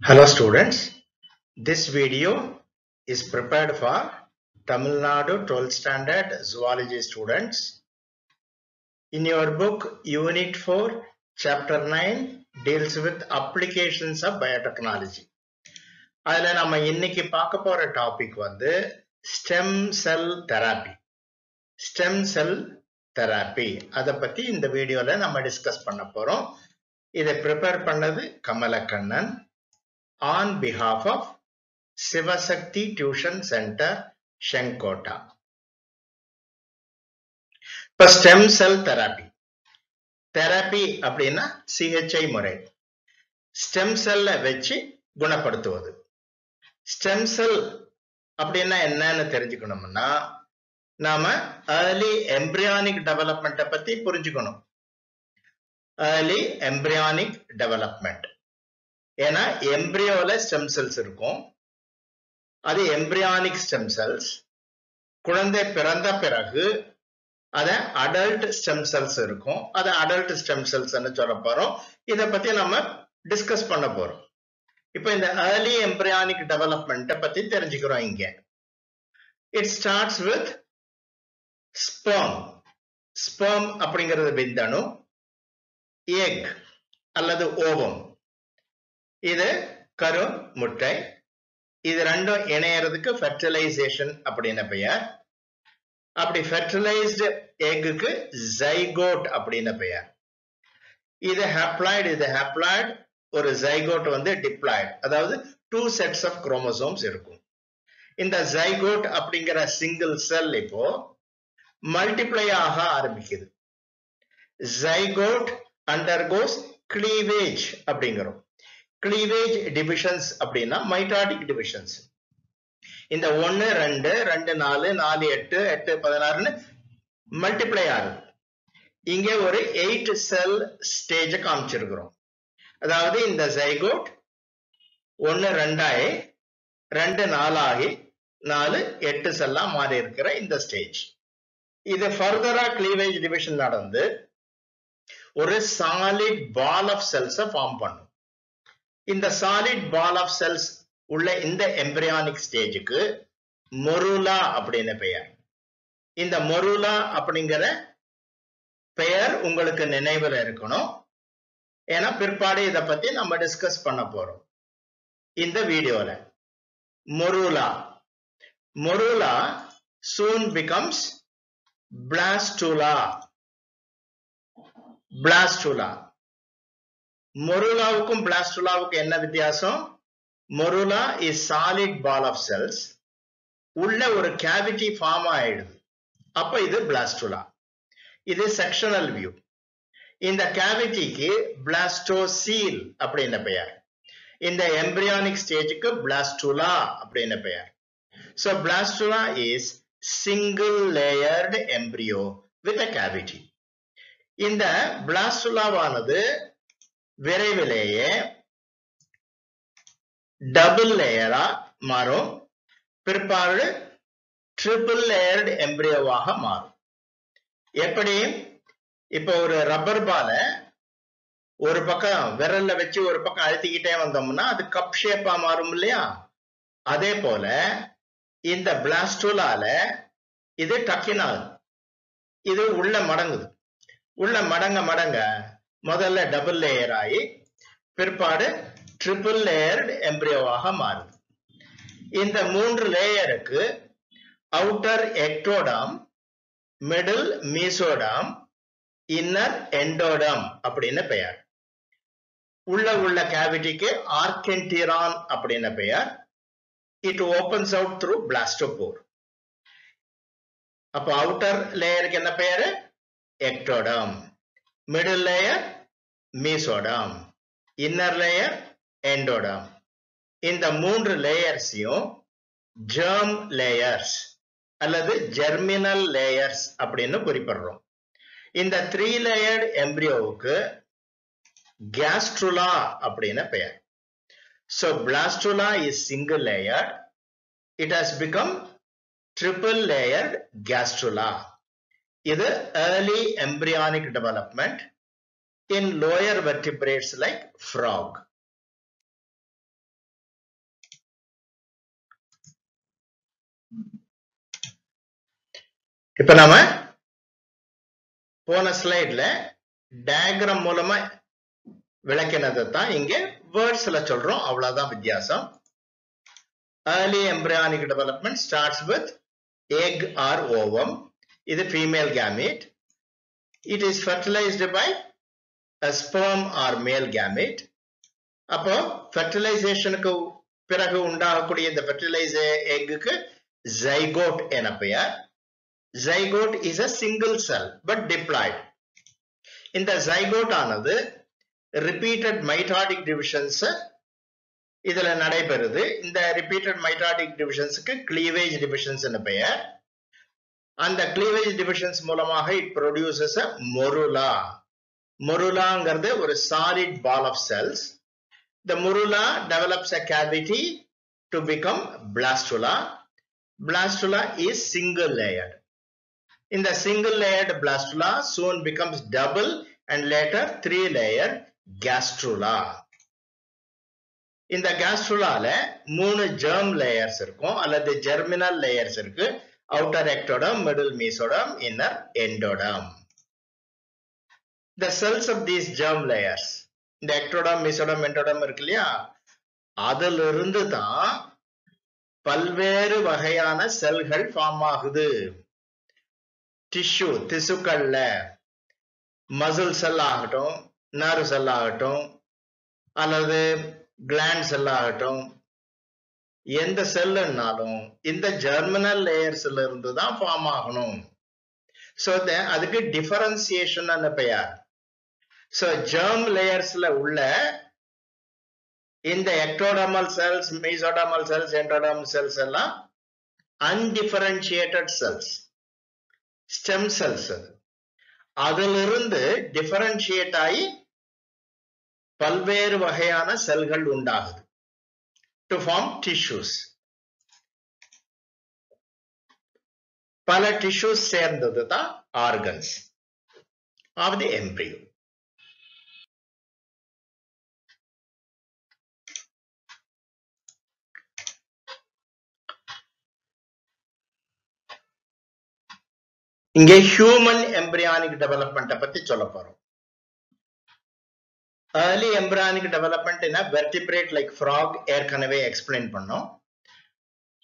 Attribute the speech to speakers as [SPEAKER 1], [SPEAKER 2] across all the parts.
[SPEAKER 1] Hello students, this video is prepared for Tamil Nadu 12th standard zoology students. In your book Unit 4 Chapter 9 deals with applications of biotechnology. அதில நம்ம இன்னைக்கு பார்க்க போற topic வந்து stem cell therapy. Stem cell therapy அத பத்தி இந்த வீடியோல நம்ம டிஸ்கஸ் பண்ண போறோம். இதை prepare பண்ணது Kamalakannan on behalf of Sivasakti Tuition Center, Shenkota. இப்போ stem cell therapy. Therapy அப்படின்னா CHI முறை. Stem cell வச்சு குணப்படுத்துவது. Stem cell அப்படின்னா என்னன்னு தெரிஞ்சுக்கணும்னா நாம early embryonic development பத்தி புரிஞ்சுக்கணும். Early embryonic development. ஏன்னா எம்பிரியோல ஸ்டெம் செல்ஸ் இருக்கும். அது எம்பிரியானிக் ஸ்டெம் செல்ஸ். குழந்தை பிறந்த பிறகு அத அடல்ட் ஸ்டெம் செல்ஸ் இருக்கும். அது அடல்ட் ஸ்டெம் செல்ஸ் சொல்ல போறோம். இத பத்தி நம்ம டிஸ்கஸ் பண்ண போறோம். இப்போ இந்த early embryonic development பத்தி தெரிஞ்சுக்கிறோம் இங்க. It starts with sperm. Sperm அப்படிங்கிறது விந்தணு. egg அல்லது ஓவம். இது கரு முட்டை. இது ரெண்டும் இணையறதுக்கு ஃபெர்டிலைசேஷன் அப்படின்னு பெயர். அப்படி ஃபெர்டிலைஸ்டு எக்குக்கு ஜைகோட் அப்படின்னு பெயர். இது ஹாப்ளாய்டு ஒரு ஜைகோட் வந்து டிப்ளாய்டு, அதாவது 2 செட்ஸ் ஆஃப் குரோமோசோம்ஸ் இருக்கும். இந்த ஜைகோட் அப்படிங்கிற சிங்கிள் செல் இப்போ மல்டிப்ளை ஆக ஆரம்பிக்குது. ஜைகோட் அண்டர்கோஸ் கிளீவேஜ் அப்படிங்கிறோம். cleavage divisions அப்படின்னா mitotic divisions. இந்த 1 2 2 4 4 8 8 16 மல்டிப்ளை ஆகுது. இங்க ஒரு 8 செல் ஸ்டேஜ் காமிச்சிருக்கிறோம். அதாவது இந்த ஜைகோட் 1 2 ஆகி 2 4 ஆகி 4 8 செல்லா மாறி இருக்கிற இந்த ஸ்டேஜ். இது ஃபர்தரா cleavage division நடந்து ஒரு solid ball of cells form பண்ணும். இந்த சாலிட் பால் ஆஃப் செல்ஸ் உள்ள இந்த எம்பிரியானிக் ஸ்டேஜுக்கு மொருலா அப்படின்னு பெயர். இந்த மொருலா அப்படிங்கிற பெயர் உங்களுக்கு நினைவில் இருக்கணும். ஏன்னா பிற்பாடு இத பத்தி நம்ம டிஸ்கஸ் பண்ண போறோம் இந்த வீடியோல. மொருலா soon becomes blastula. மொருலாவுக்கும் பிளாஸ்டுலாவுக்கும் என்ன வித்தியாசம்? Morula is solid ball of cells. உள்ள ஒரு கேவிட்டி ஃபார்ம் ஆயிடுது. அப்ப இது பிளாஸ்டுலா. இது செக்ஷனல் வியூ. இந்த கேவிட்டிக்கு பிளாஸ்டோசீல் அப்படின்னு பெயர். இந்த எம்பிரியானிக் ஸ்டேஜுக்கு பிளாஸ்டுலா அப்படின்னு பெயர். So blastula is single layered embryo with a cavity. இந்த பிளாஸ்டுலாவானது விரைவிலேயே டபுள் லேயரா மாறும். பிற்பாடு ட்ரிபிள் லேயர்டு எம்பிரியோவாக மாறும். எப்படி? இப்ப ஒரு ரப்பர் பால ஒரு பக்கம் விரல்ல வச்சு ஒரு பக்கம் அழுத்திக்கிட்டே வந்தோம்னா அது கப் ஷேப்பா மாறும் இல்லையா? அதே போல இந்த பிளாஸ்டுலால இது டக்கினால் இது உள்ள மடங்குது. உள்ள மடங்க முதல்ல டபுள் லேயர் ஆகி பிற்பாடு ட்ரிபிள் லேயர்டு எம்பிரியோவாக மாறுது. இந்த 3 லேயருக்கு outer ectoderm, middle mesoderm, inner endoderm அப்படின்னு பெயர். உள்ள கேவிட்டிக்கு ஆர்கென்டிரான் அப்படின்னு பெயர். It opens out through பிளாஸ்டோபோர். அப்ப அவுட்டர் லேயருக்கு என்ன பெயரு? Ectoderm. Middle layer mesoderm, inner layer endoderm. இந்த 3 லேயர்ஸையும் ஜெர்ம் லேயர்ஸ் அல்லது ஜெர்மினல் லேயர்ஸ் அப்படின்னு குறிப்பிடுறோம். இந்த 3 லேயர்டு எம்பிரியோவுக்கு கேஸ்ட்ருலா அப்படின்னு பெயர். So blastula is single layered. It has become triple layered gastrula. இது early embryonic development in lower vertebrates like frog. இப்ப நாம போன ஸ்லைட்ல டயக்ராம் மூலமா விளக்கினதை தான் இங்க வேர்ட்ஸ்ல சொல்றோம், அவ்வளவுதான் வித்தியாசம். Early embryonic development starts with egg or ovum. இது female gamete. It is fertilized by a sperm or male gamete. அப்போ fertilizationக்கு பிறகு உண்டாகக்கூடிய இந்த fertilized eggக்கு zygote என பெயர். Zygote is a single cell but diploid. இந்த zygote ஆனது repeated mitotic divisions இதுல நடைபெறுது. இந்த repeated mitotic divisionsக்கு cleavage divisions என பெயர். அந்த cleavage divisions மூலமாக it produces a morula. Morulaங்கிறது ஒரு solid ball of cells. The morula develops a cavity to become blastula. Blastula is single layered. In the single layered blastula soon becomes double and later 3-layered gastrula. இந்த gastrulaல 3 germ layers இருக்கும் அல்லது germinal layers இருக்கு. Outer ectoderm, middle mesoderm, inner endoderm. The cells of these germ layers, இந்த ectoderm, mesoderm, endoderm இருக்கு இல்லையா, அதிலிருந்து தான் பல்வேறு வகையான செல்கள் ஃபார்ம் ஆகுது. டிஷ்யூ, திசுக்கள்ல மசில் செல் ஆகட்டும், நர்வ் செல் ஆகட்டும், அல்லது கிளாண்ட் செல் ஆகட்டும், எந்த செல்லுன்னாலும் இந்த ஜெர்மினல் லேயர்ஸ்ல இருந்து தான் ஃபார்ம் ஆகணும். சோ அதுக்கு டிஃபரன்சியேஷன் பெயர். சோ ஜெர்ம் லேயர்ஸ்ல உள்ள இந்த எக்டோடர்மல் செல்ஸ், மீசோடர்மல் செல்ஸ், எண்டோடர்மல் செல்ஸ் எல்லாம் அன்டிஃபரன்ஷியேட்டட் செல்ஸ், ஸ்டெம் செல்ஸ். அதிலிருந்து டிஃபரன்ஷியேட் ஆகி பல்வேறு வகையான செல்கள் உண்டாகுது to form tissues. பல tissues சேர்ந்தது தான் organs of the embryo. இங்கே human embryonic development பத்தி சொல்ல போறோம். Early embryonic development in a vertebrate like frog ஏற்கனவே explain பண்ணோம்.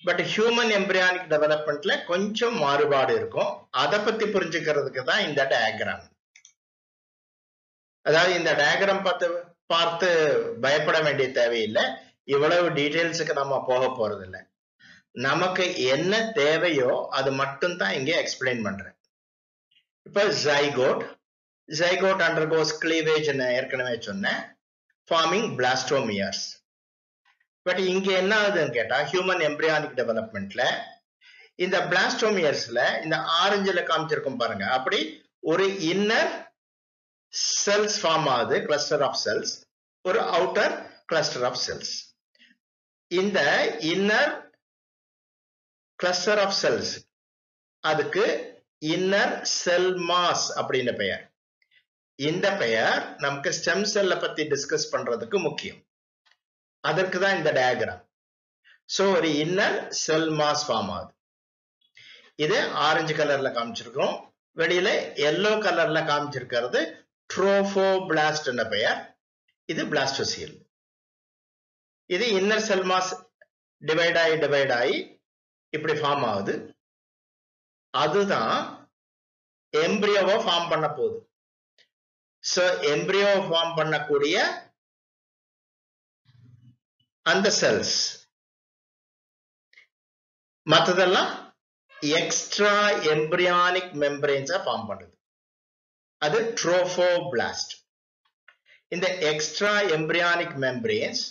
[SPEAKER 1] பட் ஹியூமன் எம்பிரியானிக் டெவலப்மெண்ட்ல கொஞ்சம் மாறுபாடு இருக்கும். அதை பத்தி புரிஞ்சுக்கிறதுக்கு தான் இந்த டயக்ராம். அதாவது இந்த டயக்ராம் பார்த்து பயப்பட வேண்டிய தேவையில்லை. இவ்வளவு டீடைல்ஸுக்கு நம்ம போக போறது இல்லை. நமக்கு என்ன தேவையோ அது மட்டும் தான் இங்கே எக்ஸ்பிளைன் பண்றேன். இப்ப ஜைகோட் அண்டர்கோஸ் கிளீவேஜ் ஏற்கனவே சொன்னேன், ஃபார்மிங் பிளாஸ்டோமியர்ஸ். பட் இங்க என்ன ஆகுதுன்னு கேட்டா, ஹியூமன் எம்பிரியானிக் டெவலப்மெண்ட்ல இந்த பிளாஸ்டோமியர்ஸ்ல இந்த ஆரஞ்சுல காமிச்சிருக்கும் பாருங்க, அப்படி ஒரு இன்னர் செல்ஸ் ஃபார்ம் ஆகுது, கிளஸ்டர் ஆஃப் செல்ஸ், ஒரு அவுட்டர் கிளஸ்டர் ஆஃப் செல்ஸ். இந்த இன்னர் கிளஸ்டர் ஆஃப் செல்ஸ் அதுக்கு இன்னர் செல் மாஸ் அப்படின்னு பெயர். இந்த பெயர் நமக்கு ஸ்டெம் செல்ல பத்தி டிஸ்கஸ் பண்றதுக்கு முக்கியம். அதற்கு தான் இந்த டயக்ராம். சோ ஒரு இன்னர் செல் மாஸ் ஃபார்ம் ஆகுது. இது ஆரஞ்சு கலர்ல காமிச்சிருக்கோம், வெளியில எல்லோ கலர்ல காமிச்சிருக்கிறது ட்ரோபோபிளாஸ்ட் என்ற பெயர். இது பிளாஸ்டோசியல். இது இன்னர் செல் மாஸ் டிவைட் ஆகி இப்படி ஃபார்ம் ஆகுது. அதுதான் எம்பிரியோவை ஃபார்ம் பண்ண போகுது. சோ எம்பிரியோ ஃபார்ம் பண்ணக்கூடிய அந்த செல்ஸ், மற்றதெல்லாம் எக்ஸ்ட்ரா எம்பிரியானிக் மெம்பரேன்ஸா ஃபார்ம் பண்ணுது. அது ட்ரோபோபிளாஸ்ட். இந்த extra embryonic membranes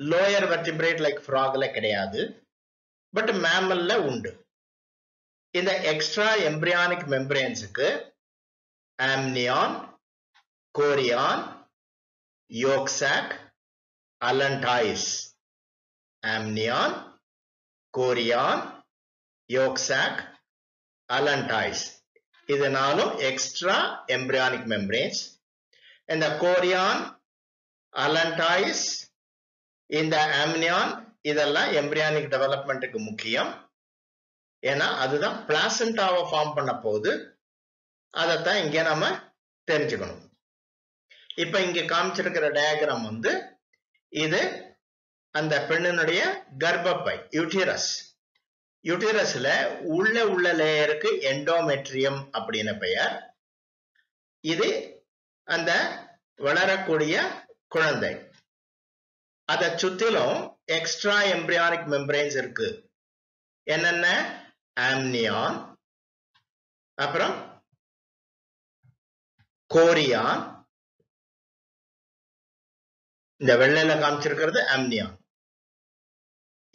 [SPEAKER 1] lower vertebrate like ஃப்ராக்ல கிடையாது, பட் மேமல்ல உண்டு. இந்த எக்ஸ்ட்ரா எம்பிரியானிக் மெம்பரேன்ஸுக்கு amnion, chorion, yolk sac, allantois. Amnion, chorion, yolk sac, allantois. இதனாலும் extra embryonic membranes. இந்த chorion, allantois, இந்த amnion இதெல்லாம் embryonic developmentக்கு முக்கியம். ஏன்னா அதுதான் பிளாசண்டாவை ஃபார்ம் பண்ண போகுது. அதைத்தான் இங்க நம்ம தெரிஞ்சுக்கணும். இப்ப இங்க காமிச்சிருக்கிற டயக்ராம் வந்து இது அந்த பெண்ணினுடைய கர்ப்பப்பை, யூட்டிரஸ். யூட்டிரஸ்ல உள்ள லேயருக்கு எண்டோமெட்ரியம் அப்படின்னு பெயர். இது அந்த வளரக்கூடிய குழந்தை. அதை சுத்திலும் எக்ஸ்ட்ரா எம்பிரியானிக் மெம்பரேன்ஸ் இருக்கு. என்னென்ன? ஆம்னியான், அப்புறம் கோரியான். இந்த வெள்ளையில காமிச்சிருக்கிறது ஆம்னியான்,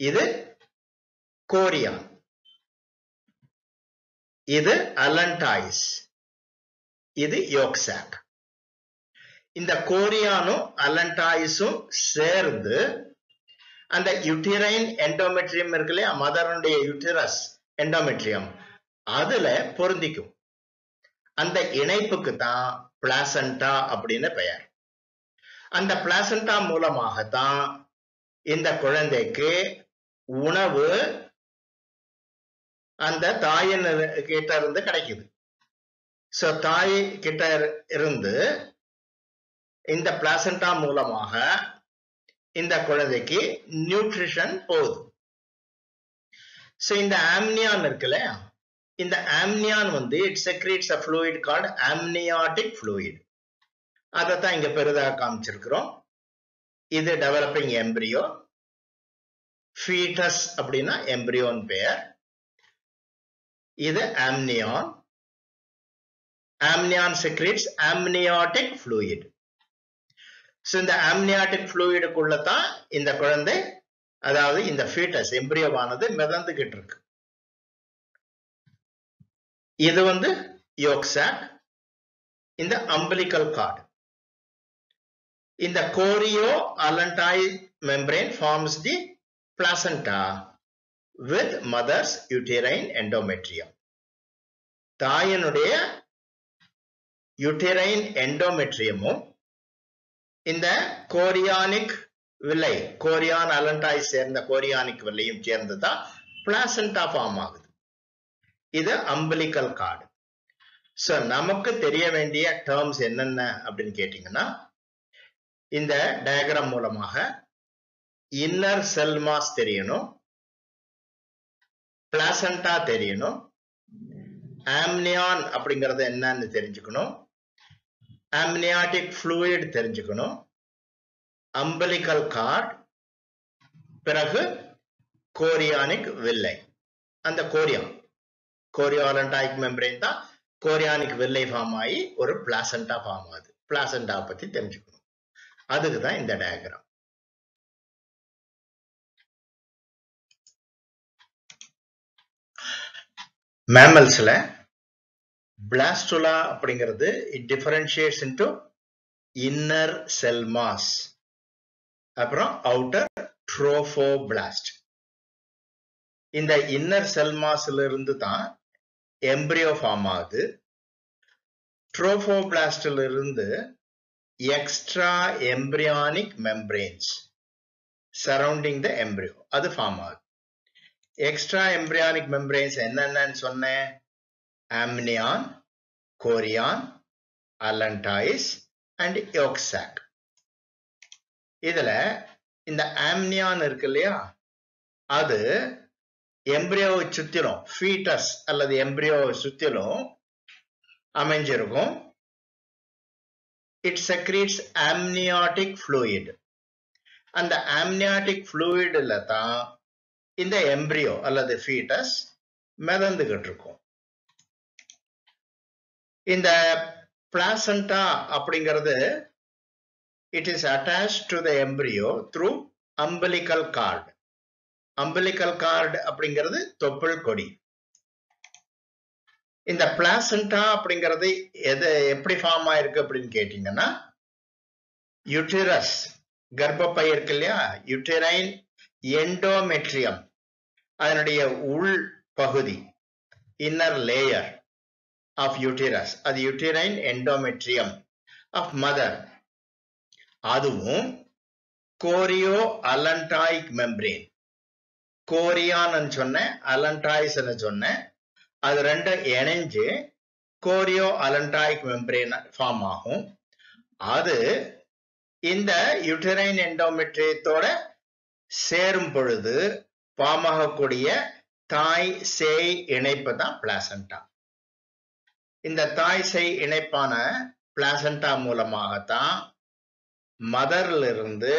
[SPEAKER 1] இது கோரியான், இது அலன்டாய்ஸ், இது யோக் சாக். இந்த கோரியானும் அலன்டாய்ஸும் சேர்ந்து அந்த யூட்டிரைன் எண்டோமெட்ரியம் இருக்கு இல்லையா, மதருடைய யூட்டிரஸ் எண்டோமெட்ரியம், அதுல பொருந்திக்கும். அந்த இணைப்புக்கு தான் பிளாசண்டா அப்படின்னு பெயர். அந்த பிளாசண்டா மூலமாகத்தான் இந்த குழந்தைக்கு உணவு அந்த தாயின் கிட்ட இருந்து கிடைக்குது. சோ தாய் கிட்ட இருந்து இந்த பிளாசண்டா மூலமாக இந்த குழந்தைக்கு நியூட்ரிஷன் போகுது. சோ இந்த ஆம்னியான் இருக்குல்ல, இந்த ஆம்னியான் வந்து it secretes a fluid called amniotic fluid. அதைத்தான் இங்க பெரிதாக காமிச்சிருக்கிறோம். இது டெவலப்பிங் எம்பிரியோ. ஃபீட்டஸ் அப்படின்னா எம்பிரியோன் பெயர். இது amnion. Amnion secretes amniotic fluid. So இந்த ஆம்னியாட்டிக் ஃப்ளூயிடுக்குள்ளதான் இந்த குழந்தை, அதாவது இந்த ஃபீட்டஸ் எம்பிரியோவானது மிதந்துகிட்டு இருக்கு. இது வந்து யோக் சாக், இந்த அம்பிலிக்கல் கார்டு. இந்த chorioallantoic membrane forms the placenta with mother's uterine endometrium. தாயினுடைய யூட்டரைன் எண்டோமெட்ரியமும் இந்த கோரியானிக் வில்லை, கோரியான் அலன்டாய் சேர்ந்த கோரியானிக் வில்லையும் சேர்ந்துதான் பிளாசண்டா ஃபார்ம் ஆகுது. இது அம்பிலிக்கல் கார்டு. சோ நமக்கு தெரிய வேண்டிய டேர்ம்ஸ் என்னென்ன அப்படின்னு கேட்டீங்கன்னா, இந்த டயக்ராம் மூலமாக இன்னர் செல் மாஸ் தெரியணும், பிளாசண்டா தெரியணும், ஆம்னியான் அப்படிங்கறது என்னன்னு தெரிஞ்சுக்கணும், amniotic fluid தெரிஞ்சுக்கணும், umbilical cord, பிறகு கோரியானிக் வில்லை. அந்த கோரியோலண்டாயிக் மெம்பரேன் தான் கோரியானிக் வில்லை ஃபார்ம் ஆகி ஒரு பிளாசண்டா ஃபார்ம் ஆகுது. பிளாசண்டா பத்தி தெரிஞ்சுக்கணும். அதுக்கு தான் இந்த டயக்ராம். மேமல்ஸ்ல பிளாஸ்டுலா அப்படிங்கிறது it differentiates into inner cell mass, அப்புறம் அவுட்டர் ட்ரோஃபோபிளாஸ்ட். இந்த இன்னர் செல் மாஸ்ல இருந்து தான் எம்பிரியோ ஃபார்ம் ஆகுது. ட்ரோஃபோபிளாஸ்ட்ல இருந்து எக்ஸ்ட்ரா எம்பிரியானிக் மெம்பரேன்ஸ் சரௌண்டிங் த எம்பிரியோ அது ஃபார்ம் ஆகுது. எக்ஸ்ட்ரா எம்பிரியானிக் மெம்பரேன்ஸ் என்னென்னு சொன்னேன்? amnion, chorion, allantois and yolk sac. இதுல இந்த amnion இருக்கு இல்லையா, அது எம்பிரியோவை சுத்திலும், ஃபீட்டஸ் அல்லது எம்பிரியோவை சுத்திலும் அமைஞ்சிருக்கும். It secretes amniotic fluid. அந்த amniotic fluidல தான் இந்த எம்பிரியோ அல்லது ஃபீட்டஸ் மிதந்துகிட்டு இருக்கும். இந்த பிளாசண்டா அப்படிங்கிறது it is attached to the embryo through umbilical cord. umbilical cord அப்படிங்கிறது தொப்புள் கொடி. இந்த பிளாசண்டா அப்படிங்கிறது எப்படி ஃபார்ம் ஆயிருக்கு அப்படின்னு கேட்டீங்கன்னா, யூட்டிரஸ் கர்ப்பப்பை இருக்கு இல்லையா, யூட்டரைன் எண்டோமெட்ரியம் அதனுடைய உள் பகுதி, இன்னர் லேயர் of uterus, அது uterine endometrium of mother, அதுவும் கோரியோ அலன்டாயிக் மெம்பரேன், கோரியான்னு சொன்னேன், அலன்டாய்ஸ் சொன்னேன். அது ரெண்டும் இணைஞ்சு கோரியோ அலன்டாய்க் மெம்பரேன் ஃபார்ம் ஆகும். அது இந்த யூட்டரைன் எண்டோமெட்ரியத்தோட சேரும் பொழுது ஃபார்ம் ஆகக்கூடிய தாய் சேய் இணைப்பு தான் பிளாசண்டா. இந்த தாய் சேய் இணைப்பான பிளாசண்டா மூலமாகத்தான் மதர்ல இருந்து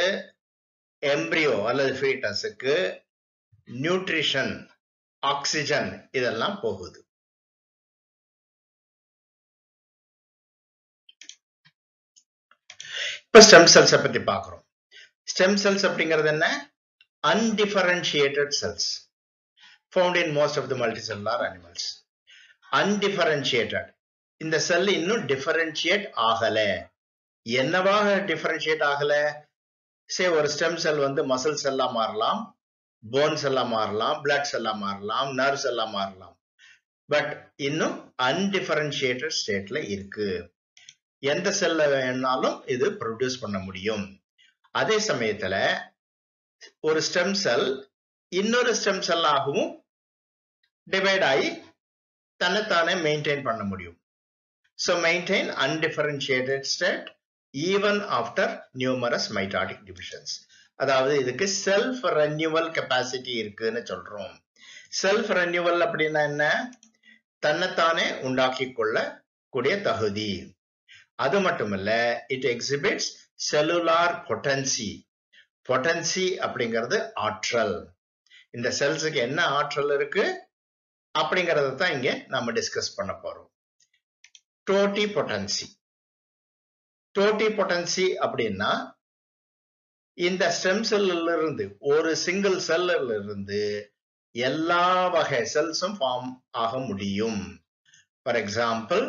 [SPEAKER 1] எம்பிரியோ அல்லது ஃபீட்டஸுக்கு நியூட்ரிஷன், ஆக்சிஜன் இதெல்லாம் போகுது. இப்ப ஸ்டெம் செல்ஸ் பத்தி பார்க்கிறோம். ஸ்டெம் செல்ஸ் அப்படிங்கிறது என்ன? undifferentiated cells found in most of the multicellular animals. Undifferentiated. இந்த செல் இன்னும் டிஃபரன்ஷியேட் ஆகல. என்னவாக டிஃபரன்ஷியேட் ஆகல? ஒரு ஸ்டெம் செல் வந்து மசில் செல்லா மாறலாம், போன் செல்லா மாறலாம், பிளட் செல்லா மாறலாம், நர்வ் செல்லா மாறலாம். பட் இன்னும் அன்டிஃபரன்ஷியேட்டட் ஸ்டேட்ல இருக்கு. எந்த செல்ல வேணாலும் இது ப்ரொடியூஸ் பண்ண முடியும். அதே சமயத்துல ஒரு ஸ்டெம் செல் இன்னொரு ஸ்டெம் செல்லாகவும் டிவைட் ஆகி தன்னைத்தானே மெயின்டைன் பண்ண முடியும். So maintain undifferentiated state even after numerous mitotic divisions. அதாவது இதுக்கு செல்ஃப் ரெனியூவல் கெப்பாசிட்டி இருக்குன்னு சொல்றோம். செல்ஃப் ரெனியூவல் அப்படின்னா என்ன? தன்னைத்தானே உண்டாக்கி கொள்ள கூடிய தகுதி. அது மட்டுமல்ல, it exhibits cellular potency. Potency அப்படிங்கிறது ஆற்றல். இந்த செல்ஸுக்கு என்ன ஆற்றல் இருக்கு அப்படிங்கறத தான் இங்க நம்ம டிஸ்கஸ் பண்ண போறோம். டோட்டிபொட்டன்சி. டோட்டிபொட்டன்சி அப்படின்னா இந்த ஸ்டெம் செல்லில் இருந்து ஒரு சிங்கிள் செல்லில் இருந்து எல்லா வகை செல்ஸும் ஃபார்ம் ஆக முடியும். ஃபார் எக்ஸாம்பிள்,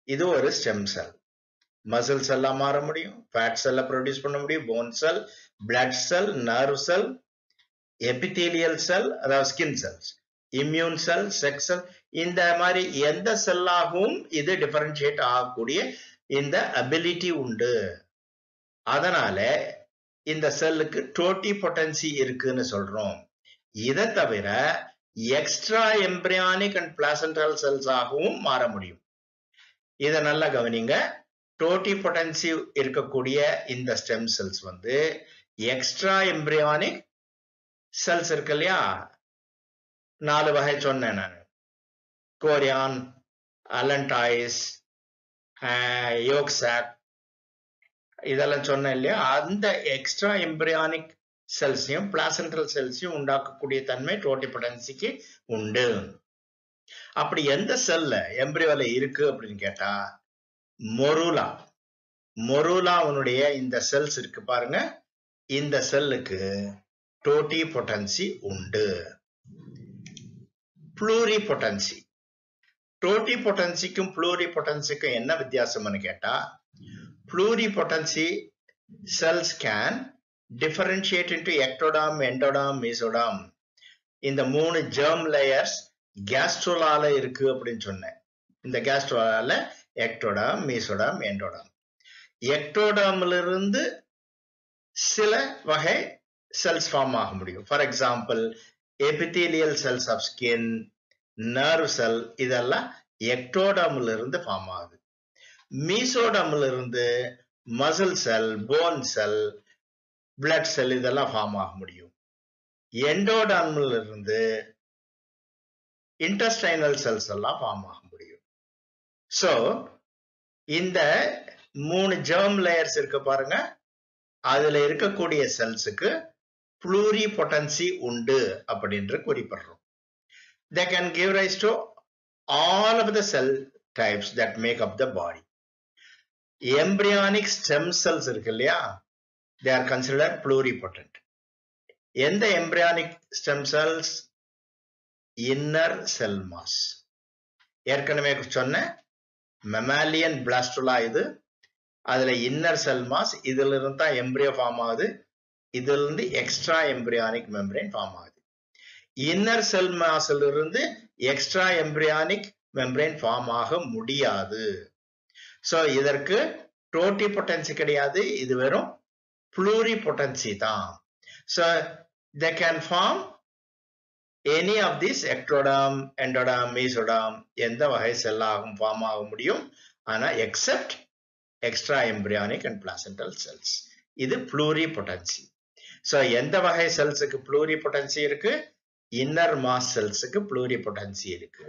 [SPEAKER 1] இது ஒரு ஸ்டெம் செல். மசில் செல்லா மாற முடியும், ஃபேட் செல்ல ப்ரொடியூஸ் பண்ண முடியும், bone cell, blood cell, nerve cell, epithelial cell அதாவது skin cells, immune cell, sex cell, இந்த மாதிரி எந்த செல்லாகவும் இது டிஃபரன்ஷியேட் ஆகக்கூடிய இந்த அபிலிட்டி உண்டு. அதனால இந்த செல்லுக்கு டோட்டிபொட்டன்சி இருக்குன்னு சொல்றோம். இதை தவிர extra embryonic and placental cells ஆகவும் மாற முடியும். இதை நல்லா கவனிங்க. டோட்டிபொட்டன்சி இருக்கக்கூடிய இந்த ஸ்டெம் செல்ஸ் வந்து எக்ஸ்ட்ரா எம்பிரியானிக் செல்ஸ் இருக்கு இல்லையா, 4 வகை சொன்னேன் நான். கோரியான், அலன்டாய்ஸ், யோக் சாக் இதெல்லாம் சொன்னேன் இல்லையா. அந்த எக்ஸ்ட்ரா எம்பிரியானிக் செல்ஸையும் பிளாசென்டல் செல்ஸையும் உண்டாக்கக்கூடிய தன்மை டோட்டிபொட்டன்சிக்கு உண்டு. அப்படி எந்த செல்ல எம்பிரியோல இருக்கு அப்படின்னு கேட்டா, மொருலா. மொருலாவுடைய இந்த செல்ஸ் இருக்கு பாருங்க, இந்த செல்லுக்கு டோட்டிபொட்டன்சி உண்டு. ப்ளூரிபொட்டன்சி. டோட்டிபொட்டன்சிக்கும் ப்ளூரிபொட்டன்சிக்கும் என்ன வித்தியாசம்னு கேட்டா, ப்ளூரிபொட்டன்சி cells can differentiate into ectoderm, endoderm, mesoderm. இந்த 3 germ layers gastrolaல இருக்கு அப்படின்னு சொன்னேன். இந்த gastrolaல ectoderm, mesoderm, endoderm. ectodermல இருந்து சில வகை cells ஃபார்ம் ஆக முடியும். For example, epithelial cells of skin, nerve cell இதெல்லாம் ectodermல இருந்து ஃபார்ம் ஆகுது. மீசோடர்ம்ல இருந்து மசில் செல், போன் செல், பிளட் செல் இதெல்லாம் ஃபார்ம் ஆக முடியும். எண்டோடர்ம்ல இருந்து இன்டெஸ்டைனல் செல்ஸ் எல்லாம் ஃபார்ம் ஆக முடியும். சோ இந்த 3 ஜெர்ம் லேயர்ஸ் இருக்கு பாருங்க, அதுல இருக்கக்கூடிய செல்ஸுக்கு ப்ளூரிபொட்டன்சி உண்டு அப்படின்று குறிப்பிடுறோம். They can give rise to all of the cell types that make up the body. Embryonic stem cells இருக்கு இல்லையா, they are considered pluripotent. எந்த embryonic stem cells? Inner cell mass. ஏற்கனவே சொன்ன mammalian blastula இது, அதுல inner cell mass, இதுல இருந்து தான் embryo ஃபார்ம் ஆகுது, இதுல இருந்து extra embryonic membrane ஃபார்ம் ஆகுது. inner cell mass இருந்து extra embryonic membrane ஃபார்ம் ஆக முடியாது. சோ இதற்கு டோட்டிபொட்டன்சி கிடையாது, இது வெறும் ப்ளூரிபொட்டன்சி தான். So they can form any of these ectoderm, endoderm, mesoderm எந்த வகை செல் ஆகும் ஃபார்ம் ஆக முடியும். ஆனா except extra embryonic and placental cells. இது pluripotency. So எந்த வகை செல்ஸுக்கு pluripotency இருக்கு? இன்னர் மாஸ் செல்ஸுக்கு pluripotency இருக்கு.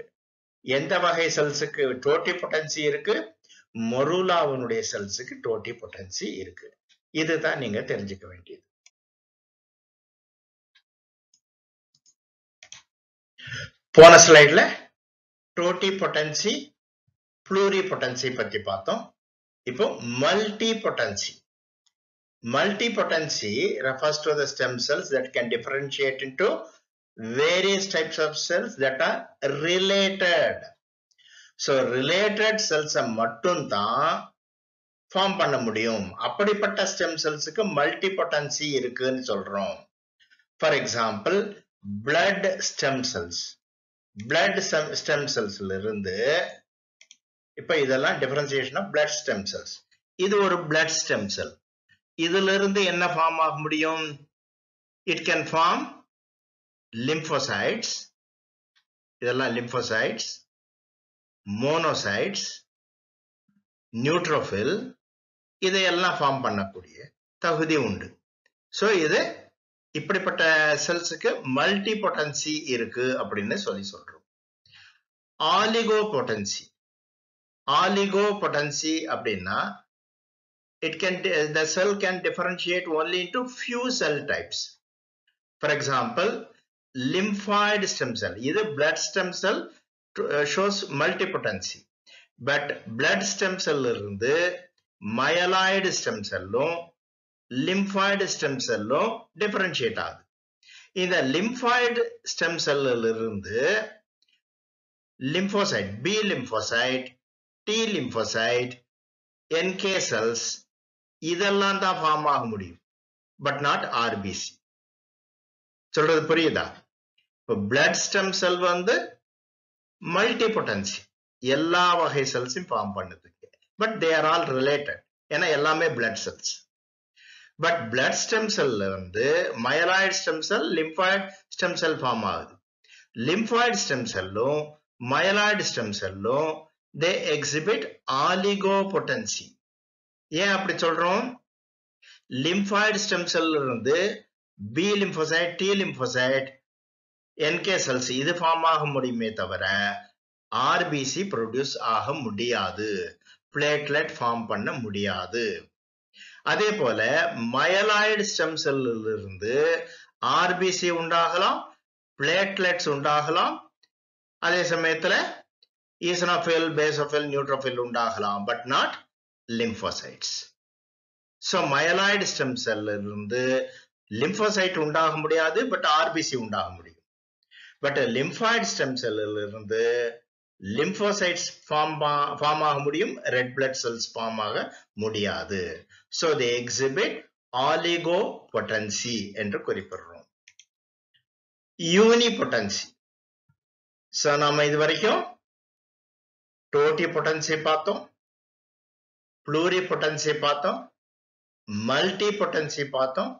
[SPEAKER 1] எந்த வகை செல்ஸுக்கு totipotency இருக்கு? மொருலாவினுடைய செல்ஸுக்கு totipotency இருக்கு. இதுதான் நீங்க தெரிஞ்சுக்க வேண்டியது. போன ஸ்லைட்ல totipotency, pluripotency பத்தி பார்த்தோம். இப்போ multipotency. Multipotency refers to the stem cells that can differentiate into various types of cells that are related. So related cells மட்டும் தான் ஃபார்ம் பண்ண முடியும். அப்படிப்பட்ட ஸ்டெம் செல்ஸுக்கு மல்டிபொட்டன்சி இருக்குன்னு சொல்றோம். For example blood stem cells. Blood stem செல்ஸ்ல இருந்து இப்ப இதெல்லாம் differentiation of blood stem cells. இது ஒரு பிளட் ஸ்டெம் செல். இதுல இருந்து என்ன ஃபார்ம் ஆக முடியும்? It can form lymphocytes. இதெல்லாம் லிம்போசைட்ஸ், மோனோசைட்ஸ், நியூட்ரோஃபில், இதையெல்லாம் ஃபார்ம் பண்ணக்கூடிய தகுதி உண்டு. சோ இது இப்படிப்பட்ட செல்ஸுக்கு மல்டிபொட்டன்சி இருக்கு அப்படின்னு சொல்றோம். ஆலிகோபொட்டன்சி. ஆலிகோபொட்டன்சி அப்படின்னா the cell can differentiate only into few cell types. For example, lymphoid stem cell. This blood stem cell shows multipotency. But blood stem cell irundhu myeloid stem cell lymphoid stem cell differentiate ஆகுது. இந்த lymphoid stem cell irundhu lymphocyte, B lymphocyte, T lymphocyte, NK cells இதெல்லாம் தான் form ஆக முடியும். But not RBC. சொல்றது புரியுதா? இப்போ blood stem cell multipotency, எல்லா வகை செல்ஸையும் ஃபார்ம் பண்ணுதுக்கு. But they are all related. ஏன்னா எல்லாமே blood cells. But blood stem செல்ல myeloid stem cell, lymphoid stem cell form ஆகுது. லிம்பாய்டு ஸ்டெம் செல்லும் மயலாய்டு ஸ்டெம் செல்லும் தே எக்ஸிபிட் ஆலிகோபொட்டன்சி. ஏன் அப்படி சொல்றோம்? லிம்பாய்டு ஸ்டெம் செல்ல இருந்து B lymphocyte, T lymphocyte, NK cells இது ஃபார்ம் ஆக முடியுமே தவிர ஆர்பிசி ப்ரொடியூஸ் ஆக முடியாது, பிளேட்லெட் ஃபார்ம் பண்ண முடியாது. அதே போல மயலாய்டு ஸ்டெம் செல்லில் இருந்து ஆர்பிசி உண்டாகலாம், பிளேட்லெட்ஸ் உண்டாகலாம், அதே சமயத்துல ஈசனோஃபில், பேசோஃபில், நியூட்ரோஃபில் உண்டாகலாம், but not lymphocytes. So myeloid stem cell இருந்து lymphocyte உண்டாக முடியாது, பட் ஆர்பிசி உண்டாக முடியும். பட் lymphoid stem cell இருந்து lymphocytes ஃபார்ம் ஆக முடியும், red blood cells ஃபார்ம் ஆக முடியாது. So they exhibit oligopotency என்று குறிப்பிடுறோம். யூனிபொட்டன்சி. So நாம இது வரைக்கும் டோட்டிபொட்டன்சி பார்த்தோம், pluripotency பார்த்தோம், மல்டிபொட்டன்சி பார்த்தோம்,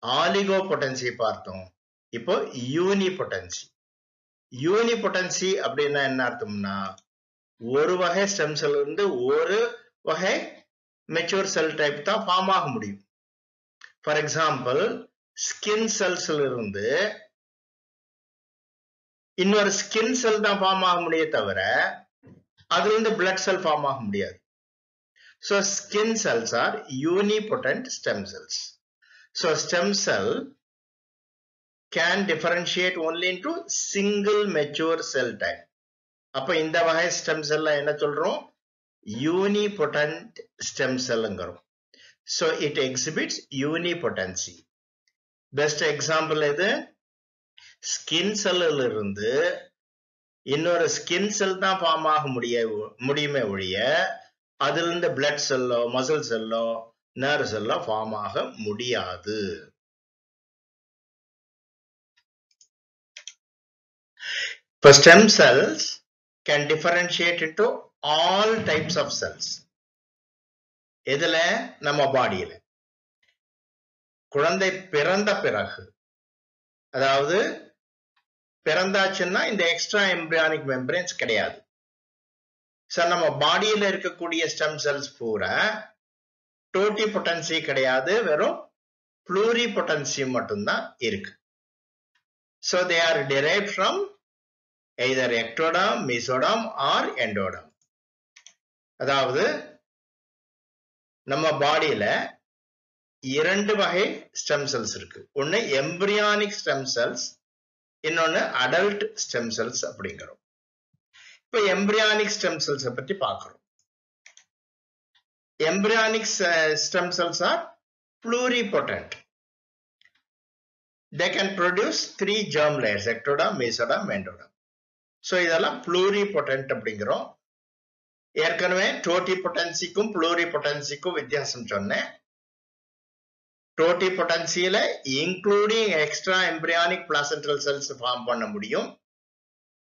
[SPEAKER 1] ஆலிகோபொட்டன்சி பார்த்தோம். இப்போ யூனிபொட்டன்சி. யூனிபொட்டன்சி அப்படின்னா என்ன அர்த்தம்னா, ஒரு வகை ஸ்டெம் செல் இருந்து ஒரு வகை மெச்சூர் செல் டைப் தான் ஃபார்ம் ஆக முடியும். ஃபார் எக்ஸாம்பிள் ஸ்கின் செல்ஸ்ல இருந்து இன்னொரு ஸ்கின் செல் தான் ஃபார்ம் ஆக முடியே தவிர அதுல இருந்து பிளட் செல் ஃபார்ம் ஆக முடியாது. So skin cells are unipotent stem cells. So stem cell can differentiate only into single mature cell type. அப்ப இந்த வகை stem cell என்ன சொல்றோம்? Unipotent stem cellங்கிறோம். So it exhibits unipotency. Best example எது? Skin cell இருந்து இன்னொரு skin cell தான் form ஆக முடியுமே ஒழிய அதுல இருந்து பிளட் செல்லோ, மசில் செல்லோ, நர்வ் செல்லோ ஃபார்ம் ஆக முடியாது. இப்போ stem cells can differentiate into all types of cells. எதுல? நம்ம பாடியில. குழந்தை பிறந்த பிறகு, அதாவது பிறந்தாச்சுன்னா இந்த எக்ஸ்ட்ரா எம்பிரியானிக் மெம்பரேன்ஸ் கிடையாது. சார் நம்ம பாடியில இருக்கக்கூடிய ஸ்டெம் செல்ஸ் பூரா டோட்டிபொட்டன்சி கிடையாது, வெறும் pluripotency மட்டும்தான் இருக்கு. So they are derived from either ectoderm, mesoderm or endoderm. அதாவது நம்ம பாடியில இரண்டு வகை ஸ்டெம் செல்ஸ் இருக்கு. ஒன்னு எம்பிரியானிக் ஸ்டெம் செல்ஸ், இன்னொன்னு அடல்ட் ஸ்டெம் செல்ஸ் அப்படிங்கிறோம். இப்ப எம்பிரியானிக் ஸ்டெம் செல்ஸ் பத்தி பார்க்கிறோம். Embryonic stem cells are pluripotent. They can produce 3 germ layers, ectoderm, mesoderm, endoderm. So இதெல்லாம் pluripotent அப்படிங்கிறோம். ஏற்கனவே டோட்டிபொட்டன்சிக்கும் pluripotencyக்கும் வித்தியாசம் சொன்னேன். டோட்டிபொட்டன்சியில including extra embryonic placental cells form பண்ண முடியும்.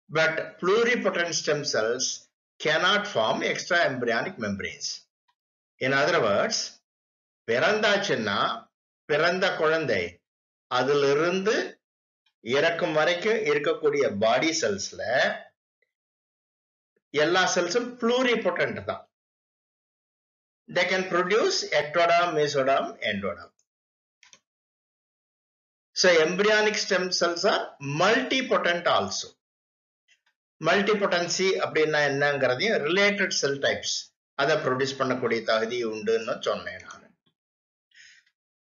[SPEAKER 1] But pluripotent stem cells cannot form extra embryonic membranes. In other words, பிறந்தாச்சுன்னா பிறந்த குழந்தை அதிலிருந்து இறக்கும் வரைக்கும் இருக்கக்கூடிய பாடி செல்ஸ்ல எல்லா செல்ஸும் pluripotent தான். They can produce ectoderm, mesoderm, endoderm. So embryonic stem cells are multipotent also. Multipotency அப்படின்னா என்னங்கிறதையும் ரிலேட்டட் செல் டைப்ஸ் அதை ப்ரொடியூஸ் பண்ணக்கூடிய தகுதி உண்டுன்னு சொன்னேன் நான்.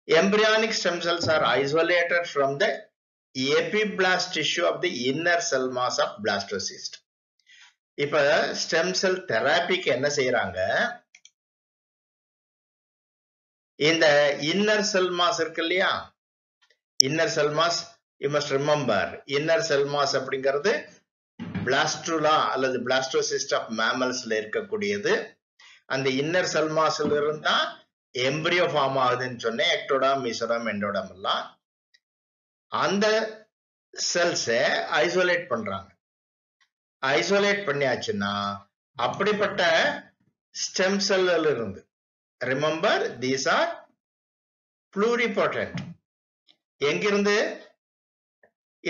[SPEAKER 1] Embryonic stem cells are isolated from the epiblast tissue of the inner cell mass of blastocyst. இப்ப stem செல் தெராபிக்கு என்ன செய்யறாங்க, இந்த இன்னர் செல் மாஸ் இருக்கு இல்லையா, inner cell mass, you must remember, inner cell mass அப்படிங்கிறது பிளாஸ்டுலா அல்லது பிளாஸ்டோசிஸ்ட் ஆஃப் மேமல்ஸ்ல இருக்கக்கூடியது. அந்த இன்னர் செல் மாஸ்ல இருந்தா எம்பிரியோ ஃபார்ம் ஆகுதுன்னு சொன்னேன், எக்டோடாம், மீசோடாம், எண்டோடாம் எல்லாம். அந்த செல்ஸை ஐசோலேட் பண்றாங்க. ஐசோலேட் பண்ணியாச்சுன்னா அப்படிப்பட்ட ஸ்டெம் செல்ல இருந்து, ரிமெம்பர் தீஸ் ஆர் pluripotent. எங்கிருந்து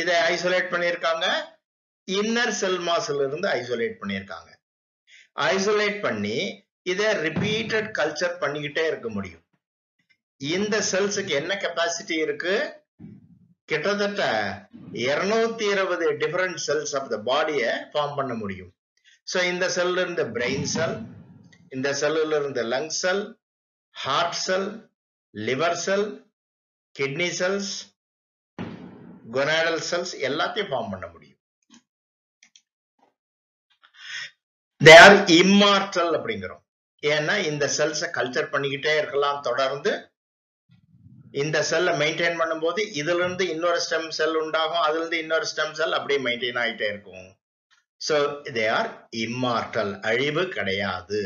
[SPEAKER 1] இதை ஐசோலேட் பண்ணியிருக்காங்க? இன்னர் செல் மாஸ்ல இருந்து ஐசோலேட் பண்ணியிருக்காங்க. ஐசோலேட் பண்ணி இதை ரிப்பீட்டட் கல்ச்சர் பண்ணிக்கிட்டே இருக்க முடியும். இந்த செல்ஸுக்கு என்ன கெப்பாசிட்டி இருக்கு? கிட்டத்தட்ட 220 டிஃபரெண்ட் செல்ஸ் ஆஃப் த பாடியை ஃபார்ம் பண்ண முடியும். ஸோ இந்த செல்ல இருந்து பிரெயின் செல், இந்த செல்லுல இருந்து லங் செல், ஹார்ட் செல், லிவர் செல், கிட்னி செல்ஸ், கொனாடல் செல்ஸ் எல்லாத்தையும் ஃபார்ம் பண்ண முடியும். They are immortal அப்படிங்கிறோம். ஏன்னா இந்த செல்ஸை கல்ச்சர் பண்ணிக்கிட்டே இருக்கலாம் தொடர்ந்து. இந்த செல்லை மெயின்டைன் பண்ணும்போது இதுல இருந்து இன்னொரு ஸ்டெம் செல் உண்டாகும், அதுல இருந்து இன்னொரு ஸ்டெம் செல் அப்படியே மெயின்டைன் ஆகிட்டே இருக்கும். So they are immortal, அழிவு கிடையாது.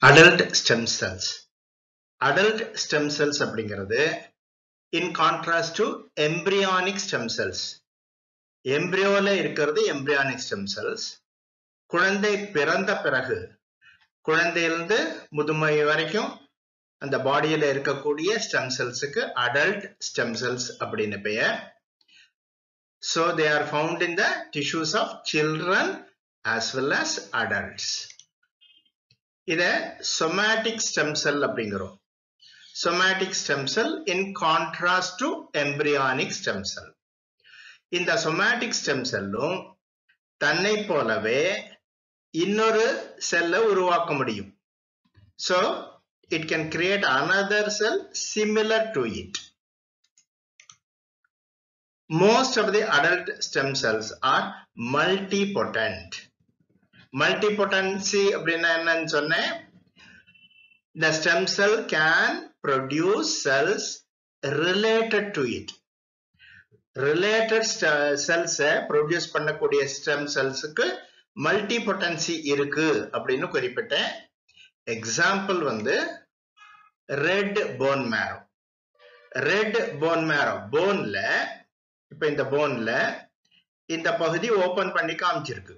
[SPEAKER 1] Adult stem cells. Adult stem cells அப்படிங்கிறது in contrast to embryonic stem cells. எம்பிரியோல இருக்கிறது எம்பிரியானிக் ஸ்டெம் செல்ஸ். குழந்தை பிறந்த பிறகு, குழந்தையிலிருந்து முதுமை வரைக்கும் அந்த பாடியில இருக்கக்கூடிய ஸ்டெம் செல்ஸுக்கு அடல்ட் ஸ்டெம் செல்ஸ் அப்படின்னு பெயர். So they are found in the tissues of children as well as adults. இத somatic stem cell அப்படிங்கிறோம். Somatic stem cell in contrast to embryonic stem cell. இந்த somatic stem cellும் தன்னை போலவே இன்னொரு செல்லை உருவாக்க முடியும். So it can create another cell similar to it. Most of the adult stem cells are multipotent. Multipotency அப்படின்னா என்னன்னு சொன்னேன், the stem cell can produce cells related to it. Related cells produce பண்ணக்கூடிய stem cellsக்கு multipotency இருக்கு அப்படின்னு குறிப்பிட்டேன். Example வந்து red bone marrow. Red bone marrow, போன்ல, இப்ப இந்த போன்ல இந்த பகுதி ஓபன் பண்ணி காமிச்சிருக்கு.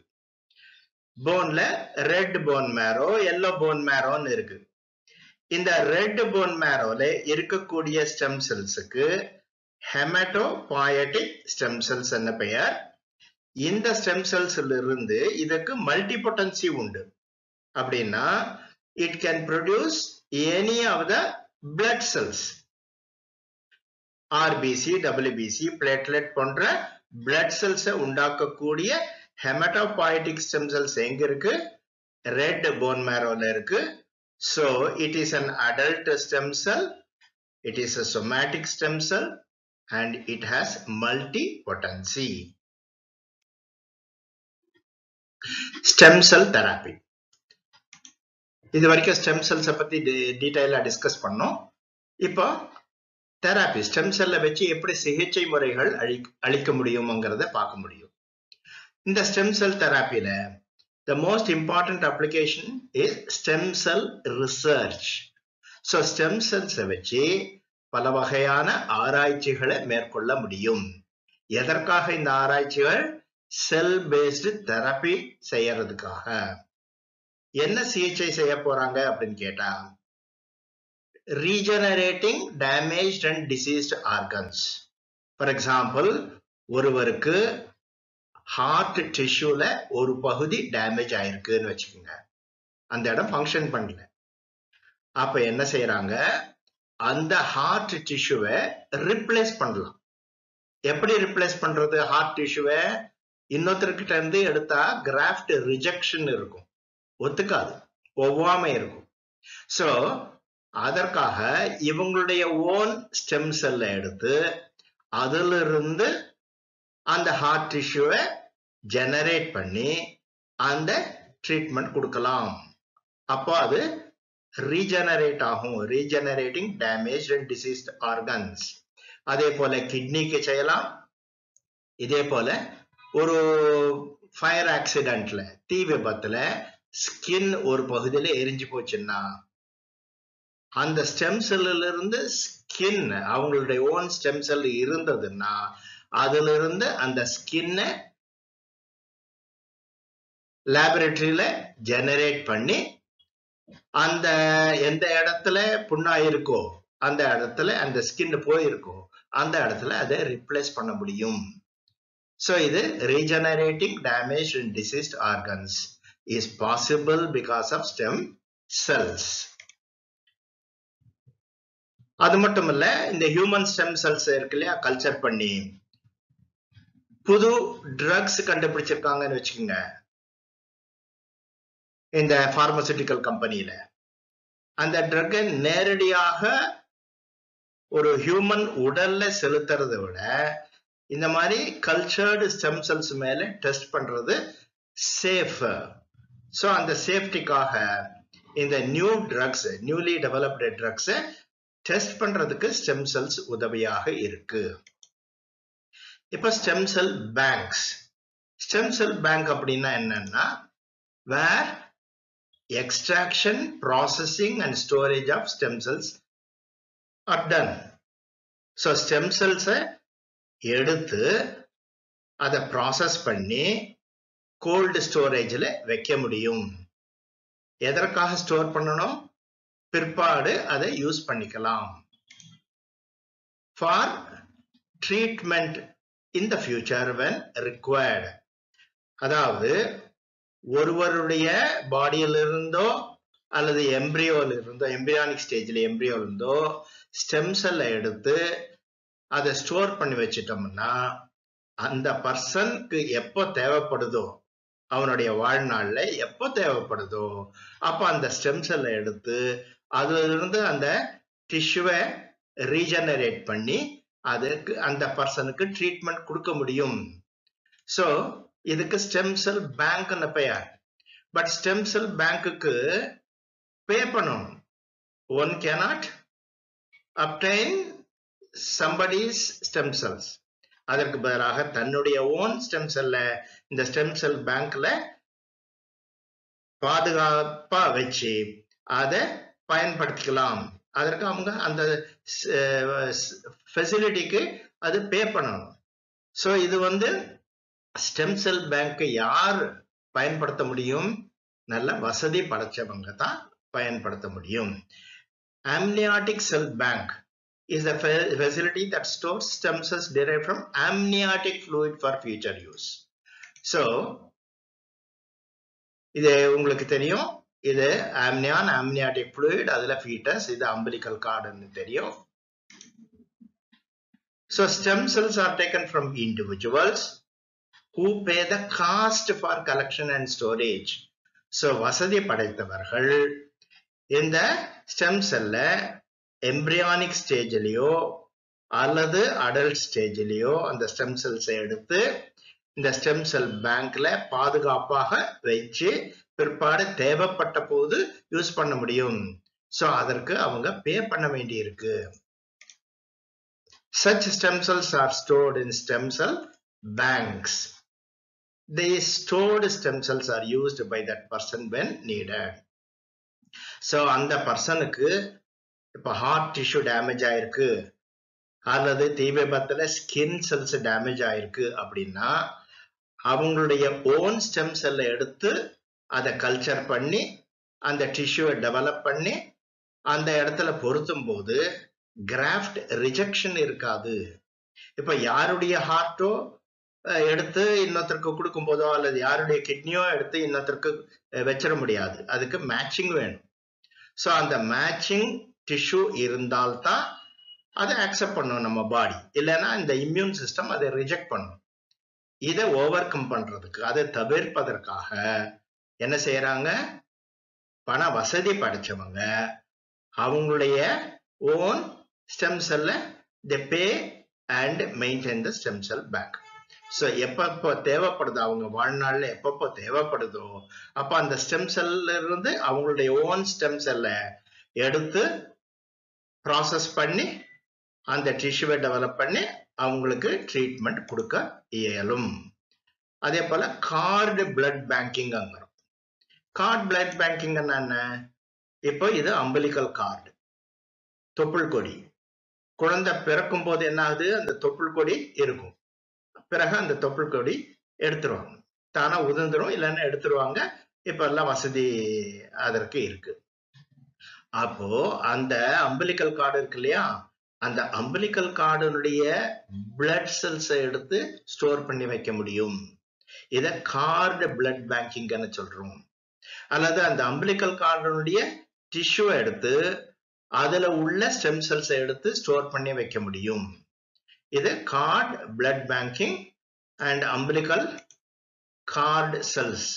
[SPEAKER 1] போன்ல red bone marrow, yellow bone மேரோன்னு இருக்கு. இந்த ரெட் போன் மேரோல இருக்கக்கூடிய ஸ்டெம் செல்ஸுக்கு hematopoietic stem cells என்ன பெயர். இந்த stem cells இருந்து இதற்கு multipotency உண்டு. அப்படின்னா it can produce any of the blood cells. RBC, WBC, platelet போன்ற blood cells உண்டாக்கக்கூடிய hematopoietic stem cells எங்க இருக்கு? Red bone marrowல இருக்கு. So it is an adult stem cell, it is a somatic stem cell and it has multipotency. Stem cell therapy. இது வரைக்கும் stem cells பத்தி டீடைலா discuss பண்ணோம். இப்போ தெரப்பி ஸ்டெம் செல்ல வச்சு எப்படி சிகிச்சை முறைகள் அளிக்க முடியும்ங்கறத பார்க்க முடியும். இந்த ஸ்டெம் செல் தெரப்பில the most important application is stem cell research. So stem cells வச்சு பல வகையான ஆராய்ச்சிகளை மேற்கொள்ள முடியும். எதற்காக இந்த ஆராய்ச்சிகள்? செல் பேஸ்டு தெரப்பி செய்யறதுக்காக. என்ன சிகிச்சை செய்ய போறாங்க அப்படின்னு கேட்டா, regenerating damaged and diseased organs. For example, ஒருவருக்கு ஹார்ட் டிஷ்யூல ஒரு பகுதி டேமேஜ் ஆயிருக்குன்னு வச்சுக்கோங்க. அந்த இடம் ஃபங்க்ஷன் பண்ணல. அப்ப என்ன செய்யறாங்க? அந்த ஹார்ட் டிஷ்யூவை ரிப்ளேஸ் பண்ணலாம். எப்படி ரிப்ளேஸ் பண்றது? ஹார்ட் டிஷ்யூவை இன்னொருத்தர்கிட்ட இருந்து எடுத்தா கிராஃப்ட் ரிஜெக்ஷன் இருக்கும், ஒத்துக்காது, ஒவ்வாமை இருக்கும். சோ அதற்காக இவங்களுடைய ஓன் ஸ்டெம் செல்ல எடுத்து அதிலிருந்து அந்த ஹார்ட் டிஷ்யூவை ஜெனரேட் பண்ணி அந்த ட்ரீட்மெண்ட் கொடுக்கலாம். அப்போ அது ரீஜெனரேட் ஆகும். Regenerating damage and deceased organs. அதே போல கிட்னிக்கு செய்யலாம். இதே போல ஒரு ஃபயர் ஆக்சிடென்ட்ல, தீ விபத்துல ஸ்கின் ஒரு பகுதியில எரிஞ்சு போச்சுன்னா அந்த ஸ்டெம் செல்லில் இருந்து ஸ்கின், அவங்களுடைய ஓன் ஸ்டெம் செல் இருந்ததுன்னா அதுல இருந்து அந்த ஸ்கின்னை லேபரேட்டரியில ஜெனரேட் பண்ணி அந்த எந்த இடத்துல புண்ணாயிருக்கோ அந்த இடத்துல அந்த ஸ்கின் போயிருக்கோ அந்த இடத்துல அதை ரிப்ளேஸ் பண்ண முடியும். So இது regenerating damaged and diseased organs is possible because of stem cells. அது மட்டும் இல்ல, இந்த ஹியூமன் ஸ்டெம் செல்ஸ் இருக்கு இல்லையா, கல்ச்சர் பண்ணி புது ட்ரக்ஸ் கண்டுபிடிச்சிருக்காங்கன்னு வச்சுக்கோங்க இந்த பார்மசூட்டிக்கல் கம்பெனியில. அந்த ட்ரக்கை நேரடியாக ஒரு ஹியூமன் உடல்ல செலுத்துறதை விட இந்த மாதிரி கல்ச்சர்டு ஸ்டெம் செல்ஸ் மேல டெஸ்ட் பண்றது சேஃப். ஸோ அந்த சேஃப்டிக்காக இந்த நியூலி டெவலப்டு ட்ரக்ஸை டெஸ்ட் பண்றதுக்கு ஸ்டெம் செல்ஸ் உதவியாக இருக்கு. இப்ப stem cell banks. Stem cell bank அப்படின்னா என்னன்னா, where extraction, processing and storage of stem cells are done. So stem செல்ஸை எடுத்து அதை ப்ராசஸ் பண்ணி கோல்டு ஸ்டோரேஜ்ல வைக்க முடியும். எதற்காக ஸ்டோர் பண்ணணும்? பிற்பாடு அதை யூஸ் பண்ணிக்கலாம். For treatment in the future when required. அதாவது ஒருவருடைய பாடியிலிருந்தோ அல்லது எம்பிரியோல இருந்தோ, எம்பிரியானிக் ஸ்டேஜ்ல எம்பிரியோல இருந்தோ ஸ்டெம் செல்லை எடுத்து அதை ஸ்டோர் பண்ணி வச்சிட்டோம்னா அந்த பர்சனுக்கு எப்போ தேவைப்படுதோ, அவனுடைய வாழ்நாள்ல எப்போ தேவைப்படுதோ அப்ப அந்த ஸ்டெம் செல்லை எடுத்து அதுல இருந்து அந்த டிஷ்யூவை ரீஜெனரேட் பண்ணி அதுக்கு அந்த பர்சனுக்கு ட்ரீட்மெண்ட் கொடுக்க முடியும். சோ இதுக்கு ஸ்டெம் செல் பேங்க்னு பெயர். பட் ஸ்டெம் செல் பேங்க்குக்கு பே பண்ணணும். One cannot obtain somebody's stem cells. அதற்கு பதிலாக தன்னுடைய ஓன் ஸ்டெம் செல்ல இந்த ஸ்டெம் செல் பேங்க்ல பாதுகாப்பா வச்சு அதை பயன்படுத்திக்கலாம். அதற்கு அவங்க அந்த ஃபெசிலிட்டிக்கு அது பே பண்ணணும். ஸோ இது ஸ்டெம் செல் பேங்க் யார் பயன்படுத்த முடியும்? நல்ல வசதி படைச்சவங்க தான் பயன்படுத்த முடியும். Amniotic sell bank is the facility that stores stem cells derived from amniotic fluid for future use. So, இது உங்களுக்கு தெரியும். இது amniotic fluid, அதுல fetus, இது umbilical cord ன்னு தெரியும். So, stem cells are taken from individuals who pay the cost for collection and storage. So, வசதி படைத்தவர்கள் இந்த stem cell embryonic stageலயோ அல்லது adult stageலயோ அந்த stem cells எடுத்து இந்த stem cell bankல பாதுகாப்பாக வச்சு பிற்பாடு தேவைப்பட்ட போது யூஸ் பண்ண முடியும். சோ அதற்கு அவங்க பே பண்ண வேண்டி இருக்கு. Such stem cells are stored in stem cell banks. These stored stem cells are used by that person when needed. So அந்த பர்சனுக்கு இப்ப ஹார்ட் டிஷ்யூ டேமேஜ் ஆயிருக்கு அல்லது தீ விபத்துல ஸ்கின் செல்ஸ் டேமேஜ் ஆயிருக்கு அப்படின்னா அவங்களுடைய ஓன் ஸ்டெம் செல்லை எடுத்து அதை கல்ச்சர் பண்ணி அந்த டிஷ்யூவை டெவலப் பண்ணி அந்த இடத்துல பொருத்தும் போது கிராஃப்ட் ரிஜெக்ஷன் இருக்காது. இப்ப யாருடைய ஹார்ட்டோ எடுத்து இன்னொருத்தருக்கு கொடுக்கும் போதோ அல்லது யாருடைய கிட்னியோ எடுத்து இன்னொருத்தருக்கு வச்சிட முடியாது. அதுக்கு மேட்சிங் வேணும். ஸோ அந்த மேட்சிங் டிஷ்யூ இருந்தால்தான் அதை அக்செப்ட் பண்ணும் நம்ம பாடி. இல்லைன்னா இந்த இம்யூன் சிஸ்டம் அதை ரிஜெக்ட் பண்ணும். இதை ஓவர் கம் பண்றதுக்கு அதை தவிர்ப்பதற்காக என்ன செய்யறாங்க, பண வசதி படைச்சவங்க அவங்களுடைய ஓன் ஸ்டெம் செல்ல they pay and maintain the stem cell bank. So எப்பப்போ தேவைப்படுதோ அவங்க வாழ்நாள்ல எப்பப்போ தேவைப்படுதோ அப்ப அந்த ஸ்டெம் செல்ல இருந்து அவங்களுடைய ஓன் ஸ்டெம் செல்லை எடுத்து ப்ராசஸ் பண்ணி அந்த டிஷ்யூவை டெவலப் பண்ணி அவங்களுக்கு ட்ரீட்மெண்ட் கொடுக்க இயலும். அதே போல கார்டு பிளட் பேங்கிங் அங்கிறோம். கார்டு பிளட் பேங்கிங் என்ன? இப்போ இது அம்பலிக்கல் கார்டு, தொப்புள் கொடி. குழந்தை பிறக்கும் போது என்ன ஆகுது, அந்த தொப்புள் கொடி இருக்கும். பிறகு அந்த தொப்புள் கொடி எடுத்துருவாங்க, தானா உதிர்ந்துரும், இல்லைன்னா எடுத்துருவாங்க. இப்ப எல்லாம் வசதி அதற்கு இருக்கு. அப்போ அந்த அம்பலிக்கல் கார்டு இருக்கு இல்லையா, அந்த அம்பலிக்கல் கார்டுடைய பிளட் செல்ஸை எடுத்து ஸ்டோர் பண்ணி வைக்க முடியும். இத கார்டு பிளட் பேங்கிங்னு சொல்றோம். அல்லது அந்த அம்பலிக்கல் கார்டுடைய டிஷ்யூ எடுத்து அதுல உள்ள ஸ்டெம் செல்ஸை எடுத்து ஸ்டோர் பண்ணி வைக்க முடியும். இது cord blood banking and umbilical cord cells.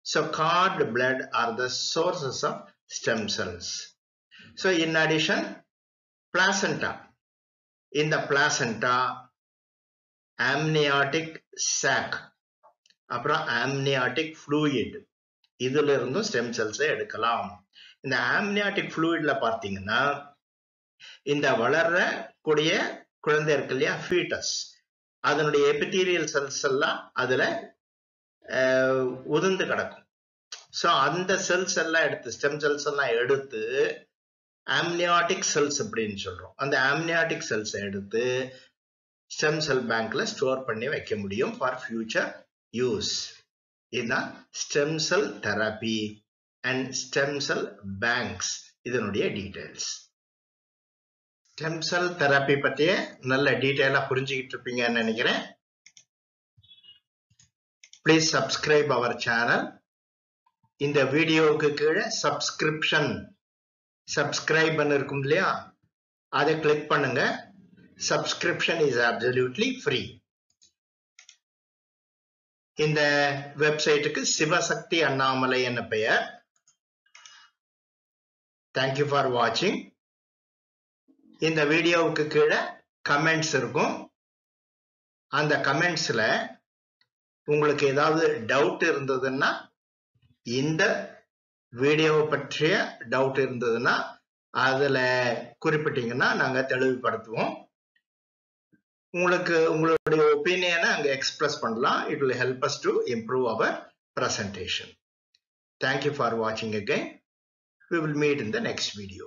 [SPEAKER 1] So cord blood are the sources of stem cells. So in addition, placenta. In the placenta, amniotic sac, அப்புறம் amniotic fluid, இதுல இருந்தும் stem cells எடுக்கலாம். இந்த amniotic fluidல பார்த்தீங்கன்னா இந்த வளர்ற கூடிய குழந்தை இருக்கு இல்லையா, ஃபீட்டஸ், அதனுடைய எபிதீரியல் செல்ஸ் எல்லாம் அதுல உதிர்ந்து கிடக்கும். ஸோ அந்த செல்ஸ் எல்லாம் எடுத்து ஸ்டெம் செல்ஸ் எல்லாம் எடுத்து ஆம்னியாட்டிக் செல்ஸ் அப்படின்னு சொல்றோம். அந்த ஆம்னியாட்டிக் செல்ஸ் எடுத்து ஸ்டெம் செல் பேங்க்ல ஸ்டோர் பண்ணி வைக்க முடியும் ஃபார் ஃபியூச்சர் யூஸ். இதுதான் stem cell therapy and stem cell banks இதனுடைய டீடைல்ஸ். ஸ்டெம் செல் தெரப்பி பத்திய நல்ல டீடைலா புரிஞ்சுக்கிட்டு இருப்பீங்கன்னு நினைக்கிறேன். Please subscribe our channel. இந்த வீடியோவுக்கு கீழே subscribe இருக்கும் இல்லையா, அதை கிளிக் பண்ணுங்க. Subscription is absolutely free. இந்த வெப்சைட்டுக்கு சிவசக்தி அண்ணாமலை என்ன பெயர். Thank you for watching. இந்த வீடியோவுக்கு கீழே கமெண்ட்ஸ் இருக்கும். அந்த கமெண்ட்ஸ்ல உங்களுக்கு ஏதாவது டவுட் இருந்ததுன்னா, இந்த வீடியோவை பற்றிய டவுட் இருந்ததுன்னா அதுல குறிப்பிட்டீங்கன்னா நாங்க தெளிவுபடுத்துவோம். உங்களுக்கு உங்களுடைய ஒப்பீனியனை அங்க எக்ஸ்பிரஸ் பண்ணலாம். It will help us to improve our presentation. Thank you for watching again. We will meet in the next video.